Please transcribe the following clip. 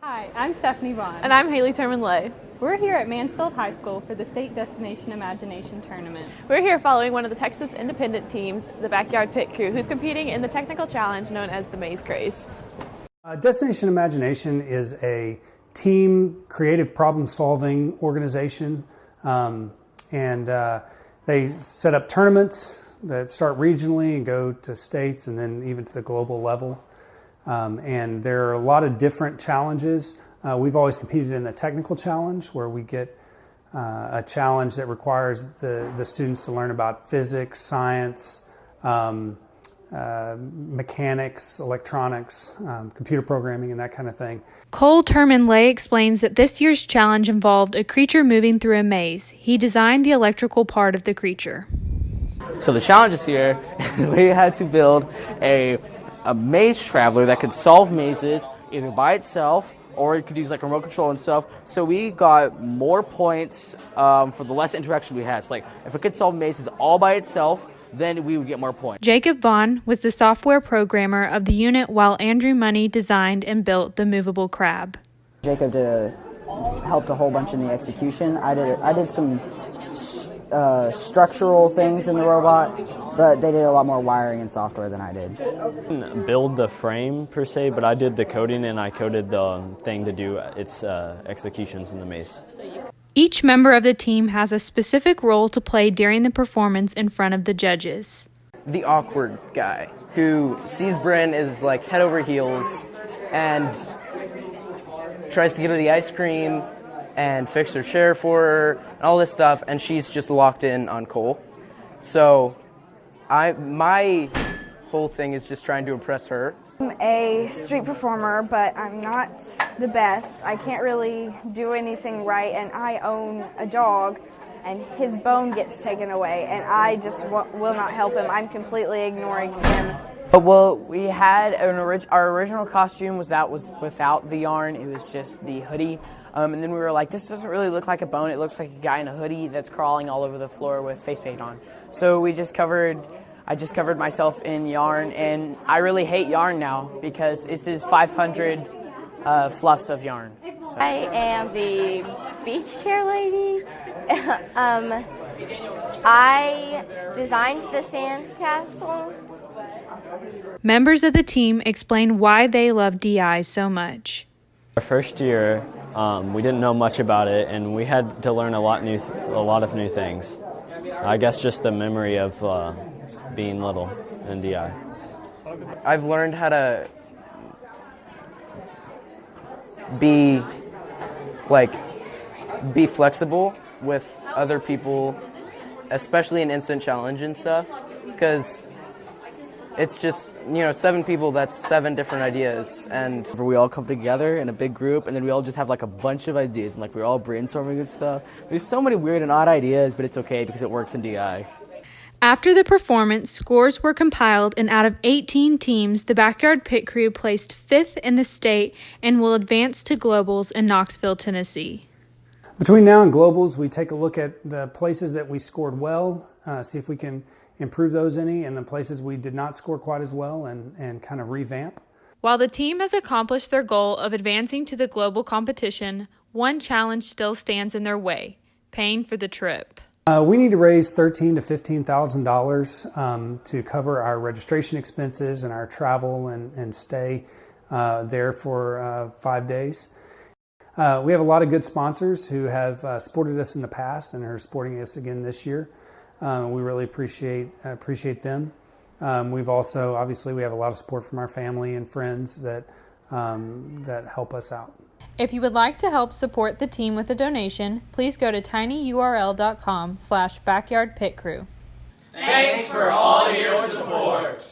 Hi, I'm Stephanie Vaughn. And I'm Haley Terman-Lay. We're here at Mansfield High School for the State Destination Imagination Tournament. We're here following one of the Texas independent teams, the Backyard Pit Crew, who's competing in the technical challenge known as the Maze Craze. Destination Imagination is a team creative problem-solving organization, and they set up tournaments that start regionally and go to states and then even to the global level. And there are a lot of different challenges. We've always competed in the technical challenge, where we get a challenge that requires the students to learn about physics, science, mechanics, electronics, computer programming, and that kind of thing. Cole Terman-Lay explains that this year's challenge involved a creature moving through a maze. He designed the electrical part of the creature. So the challenge this year, we had to build a maze traveler that could solve mazes either by itself or it could use like remote control and stuff. So we got more points for the less interaction we had. So like if it could solve mazes all by itself, then we would get more points. Jacob Vaughn was the software programmer of the unit, while Andrew Money designed and built the movable crab. Jacob helped a whole bunch in the execution. I did some structural things in the robot, but they did a lot more wiring and software than I did. I didn't build the frame per se, but I did the coding and I coded the thing to do its executions in the maze. Each member of the team has a specific role to play during the performance in front of the judges. The awkward guy who sees Bryn is like head over heels and tries to get her the ice cream and fix her chair for her and all this stuff, and she's just locked in on Cole. So my whole thing is just trying to impress her. I'm a street performer, but I'm not the best. I can't really do anything right, and I own a dog, and his bone gets taken away, and I just will not help him. I'm completely ignoring him. Well, we had our original costume was without the yarn. It was just the hoodie. And then we were like, this doesn't really look like a bone. It looks like a guy in a hoodie that's crawling all over the floor with face paint on. So I just covered myself in yarn, and I really hate yarn now because this is 500 fluffs of yarn. So. I am the beach chair lady. I designed the sand castle. Members of the team explain why they love DI so much. Our first year, we didn't know much about it, and we had to learn a lot of new things. I guess just the memory of being little in DI. I've learned how to be flexible with other people, especially in instant challenge and stuff, because it's just, 7 people, that's 7 different ideas, and We all come together in a big group, and then we all just have like a bunch of ideas, and like we're all brainstorming and stuff. There's so many weird and odd ideas, but it's okay because it works in DI. After the performance, scores were compiled, and out of 18 teams, the Backyard Pit Crew placed 5th in the state and will advance to Globals in Knoxville, Tennessee. Between now and Globals, we take a look at the places that we scored well, see if we can improve those any, and the places we did not score quite as well, and kind of revamp. While the team has accomplished their goal of advancing to the global competition, one challenge still stands in their way: paying for the trip. We need to raise $13,000 to $15,000 to cover our registration expenses and our travel and stay there for 5 days. We have a lot of good sponsors who have supported us in the past and are supporting us again this year. We really appreciate them. We've also, obviously, we have a lot of support from our family and friends that help us out. If you would like to help support the team with a donation, please go to tinyurl.com/backyardpitcrew. Thanks for all your support.